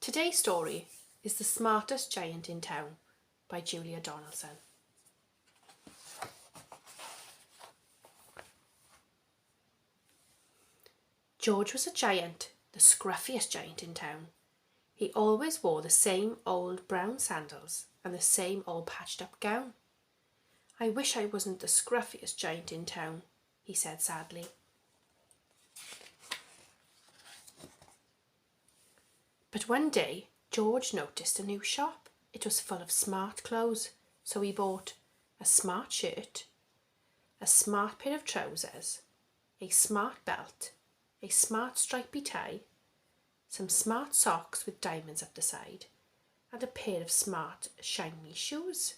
Today's story is The Smartest Giant in Town by Julia Donaldson. George was a giant, the scruffiest giant in town. He always wore the same old brown sandals and the same old patched up gown. "I wish I wasn't the scruffiest giant in town," he said sadly. But one day George noticed a new shop. It was full of smart clothes, so he bought a smart shirt, a smart pair of trousers, a smart belt, a smart stripy tie, some smart socks with diamonds up the side, and a pair of smart shiny shoes.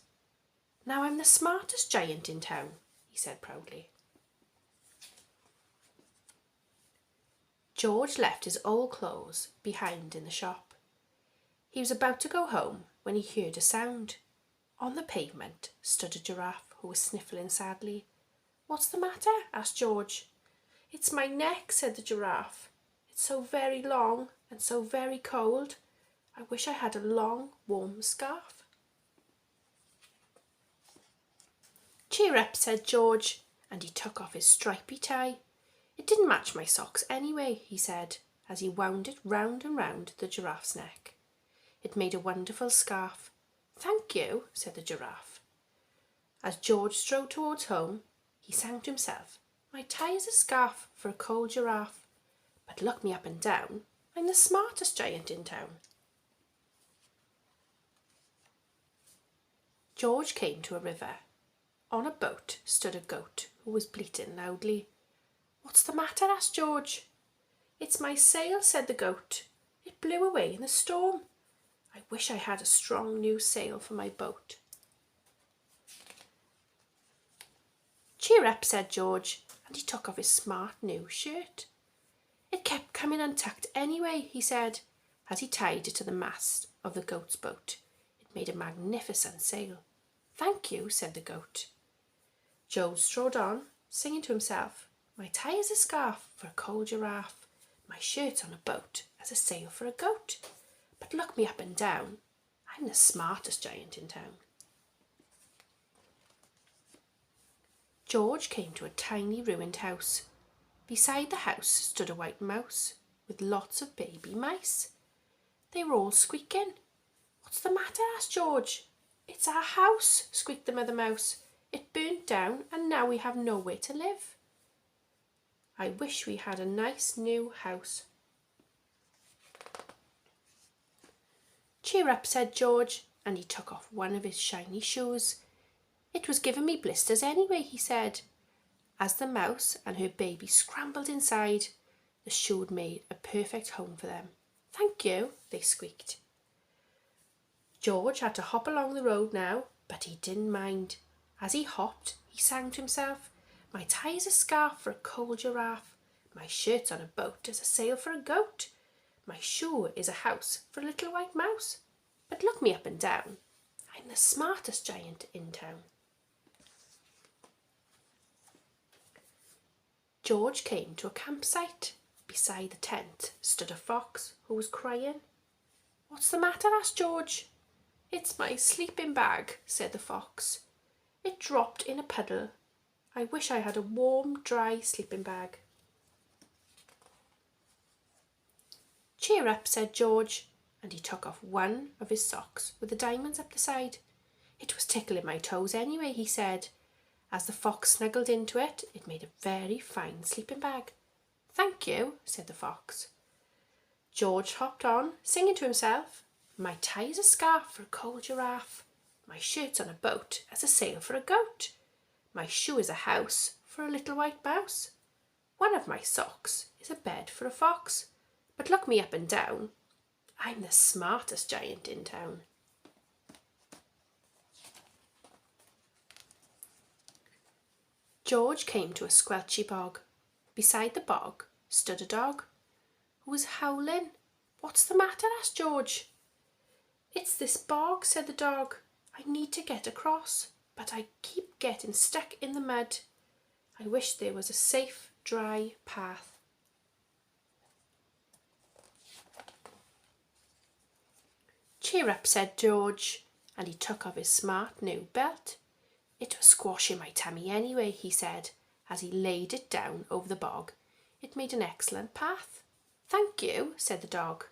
"Now I'm the smartest giant in town," he said proudly. George left his old clothes behind in the shop. He was about to go home when he heard a sound. On the pavement stood a giraffe who was sniffling sadly. "What's the matter?" asked George. "It's my neck," said the giraffe. "It's so very long and so very cold. I wish I had a long, warm scarf." "Cheer up," said George, and he took off his stripy tie. "It didn't match my socks anyway," he said, as he wound it round and round the giraffe's neck. It made a wonderful scarf. "Thank you," said the giraffe. As George strode towards home, he sang to himself, "My tie is a scarf for a cold giraffe, but look me up and down, I'm the smartest giant in town." George came to a river. On a boat stood a goat who was bleating loudly. "What's the matter?" asked George. "It's my sail," said the goat. "It blew away in the storm. I wish I had a strong new sail for my boat." "Cheer up," said George, and he took off his smart new shirt. "It kept coming untucked anyway," he said, as he tied it to the mast of the goat's boat. It made a magnificent sail. "Thank you," said the goat. George strode on, singing to himself, "My tie is a scarf for a cold giraffe. My shirt's on a boat as a sail for a goat. But look me up and down, I'm the smartest giant in town." George came to a tiny ruined house. Beside the house stood a white mouse with lots of baby mice. They were all squeaking. "What's the matter?" asked George. "It's our house," squeaked the mother mouse. "It burnt down and now we have nowhere to live." "I wish we had a nice new house." "Cheer up," said George, and he took off one of his shiny shoes. "It was giving me blisters anyway," he said. As the mouse and her baby scrambled inside, the shoe had made a perfect home for them. "Thank you," they squeaked. George had to hop along the road now, but he didn't mind. As he hopped, he sang to himself, "My tie is a scarf for a cold giraffe. My shirt's on a boat as a sail for a goat. My shoe is a house for a little white mouse. But look me up and down, I'm the smartest giant in town." George came to a campsite. Beside the tent stood a fox who was crying. "What's the matter?" asked George. "It's my sleeping bag," said the fox. "It dropped in a puddle. I wish I had a warm, dry sleeping bag." "Cheer up," said George, and he took off one of his socks with the diamonds up the side. "It was tickling my toes anyway," he said. As the fox snuggled into it, it made a very fine sleeping bag. "Thank you," said the fox. George hopped on, singing to himself, "My tie is a scarf for a cold giraffe. My shirt's on a boat as a sail for a goat. My shoe is a house for a little white mouse. One of my socks is a bed for a fox. But look me up and down, I'm the smartest giant in town." George came to a squelchy bog. Beside the bog stood a dog who was howling. "What's the matter?" asked George. "It's this bog," said the dog. "I need to get across, but I keep getting stuck in the mud. I wish there was a safe, dry path." Cheer up, said George, and he took off his smart new belt. It was squashing my tummy anyway, he said, as he laid it down over the bog. It made an excellent path. Thank you, said the dog.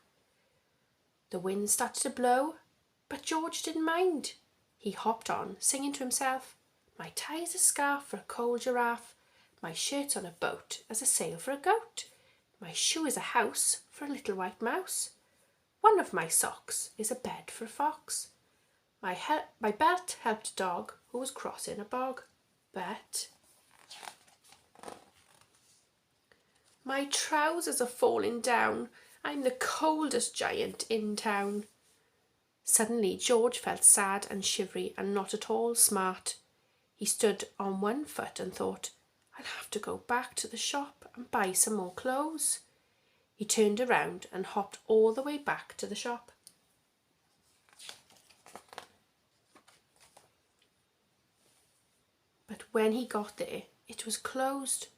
The wind started to blow, but George didn't mind. He hopped on, singing to himself, my tie's a scarf for a cold giraffe, my shirt's on a boat as a sail for a goat, my shoe is a house for a little white mouse, one of my socks is a bed for a fox, my belt helped a dog who was crossing a bog, but my trousers are falling down, I'm the coldest giant in town. Suddenly George felt sad and shivery and not at all smart. He stood on one foot and thought, I'll have to go back to the shop and buy some more clothes. He turned around and hopped all the way back to the shop. But when he got there, it was closed.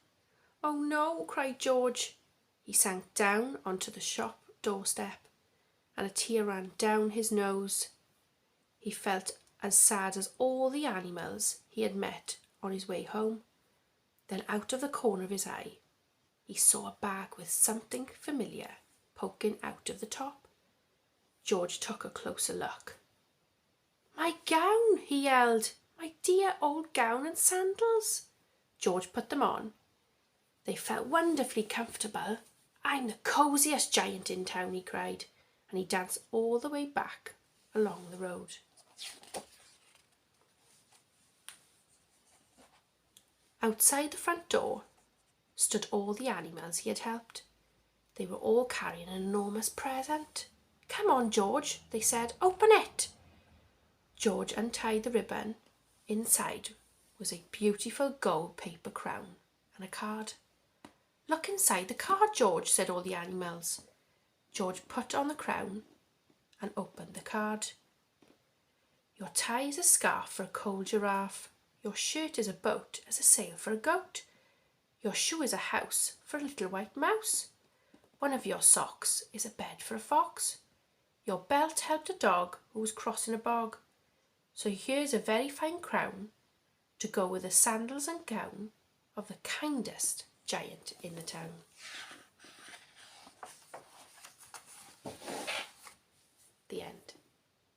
Oh no, cried George. He sank down onto the shop doorstep, and a tear ran down his nose. He felt as sad as all the animals he had met on his way home. Then out of the corner of his eye, he saw a bag with something familiar poking out of the top. George took a closer look. My gown, he yelled. My dear old gown and sandals. George put them on. They felt wonderfully comfortable. I'm the cosiest giant in town, he cried, and he danced all the way back along the road. Outside the front door stood all the animals he had helped. They were all carrying an enormous present. Come on, George, they said, open it. George untied the ribbon. Inside was a beautiful gold paper crown and a card. Look inside the card, George, said all the animals. George put on the crown and opened the card. Your tie is a scarf for a cold giraffe. Your shirt is a boat as a sail for a goat. Your shoe is a house for a little white mouse. One of your socks is a bed for a fox. Your belt helped a dog who was crossing a bog. So here's a very fine crown to go with the sandals and gown of the kindest giant in the town. The end.